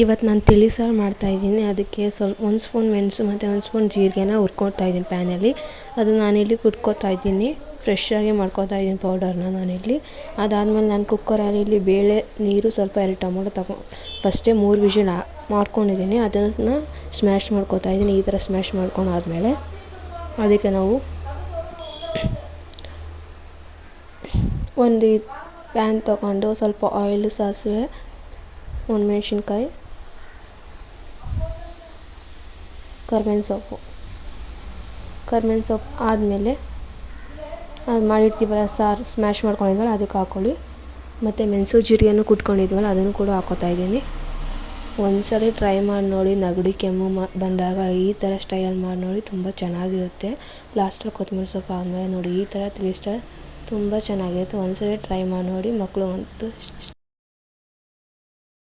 ಇವತ್ತು ನಾನು ತಿಳಿ ಸಾರು ಮಾಡ್ತಾಯಿದ್ದೀನಿ. ಅದಕ್ಕೆ ಒಂದು ಸ್ಪೂನ್ ಮೆಣಸು ಮತ್ತು ಒಂದು ಸ್ಪೂನ್ ಜೀರಿಗೆನ ಹುರ್ಕೊಳ್ತಾ ಇದ್ದೀನಿ ಪ್ಯಾನಲ್ಲಿ. ಅದು ನಾನಿಲ್ಲಿ ಕುಟ್ಕೋತಾ ಇದ್ದೀನಿ, ಫ್ರೆಶ್ಶಾಗಿ ಮಾಡ್ಕೋತಾ ಇದ್ದೀನಿ ಪೌಡರ್ನ ನಾನಿಲ್ಲಿ. ಅದಾದಮೇಲೆ ನಾನು ಕುಕ್ಕರಲ್ಲಿ ಇಲ್ಲಿ ಬೇಳೆ, ನೀರು, ಸ್ವಲ್ಪ 2 ಟೊಮೊಟೊ ಫಸ್ಟೇ 3 ವಿಷಲ್ ಮಾಡ್ಕೊಂಡಿದ್ದೀನಿ. ಅದನ್ನು ಸ್ಮ್ಯಾಶ್ ಮಾಡ್ಕೋತಾ ಇದ್ದೀನಿ. ಈ ಥರ ಸ್ಮ್ಯಾಶ್ ಮಾಡ್ಕೊಂಡಾದ್ಮೇಲೆ ಅದಕ್ಕೆ ನಾವು ಒಂದು ಪ್ಯಾನ್ ತೊಗೊಂಡು ಸ್ವಲ್ಪ ಆಯಿಲ್, ಸಾಸಿವೆ, ಒಣಮೆಣ್ಸಿನ್ಕಾಯಿ, ಕರ್ಬೇವಿನ ಸೊಪ್ಪು ಆದಮೇಲೆ ಅದು ಮಾಡಿರ್ತೀವಲ್ಲ ಸಾರು ಸ್ಮ್ಯಾಶ್ ಮಾಡ್ಕೊಂಡಿದ್ವಲ್ಲ ಅದಕ್ಕೆ ಹಾಕ್ಕೊಳ್ಳಿ. ಮತ್ತು ಮೆಣಸು ಜೀರಿಗೆನೂ ಕುಟ್ಕೊಂಡಿದ್ವಲ್ಲ ಅದನ್ನು ಕೂಡ ಹಾಕ್ಕೋತಾ ಇದ್ದೀನಿ. ಒಂದ್ಸಲ ಟ್ರೈ ಮಾಡಿ ನೋಡಿ, ನೆಗಡಿ ಕೆಮ್ಮು ಬಂದಾಗ ಈ ಥರ ಸ್ಟೈಲಲ್ಲಿ ಮಾಡಿ ನೋಡಿ, ತುಂಬ ಚೆನ್ನಾಗಿರುತ್ತೆ. ಲಾಸ್ಟಲ್ಲಿ ಕೊತ್ತಂಬರಿ ಸೊಪ್ಪು ಆದಮೇಲೆ ನೋಡಿ ಈ ಥರ ಟೇಸ್ಟ್ ತುಂಬ ಚೆನ್ನಾಗಿರುತ್ತೆ. ಒಂದ್ಸಲ ಟ್ರೈ ಮಾಡಿ ನೋಡಿ, ಮಕ್ಕಳು ಅಂತೂ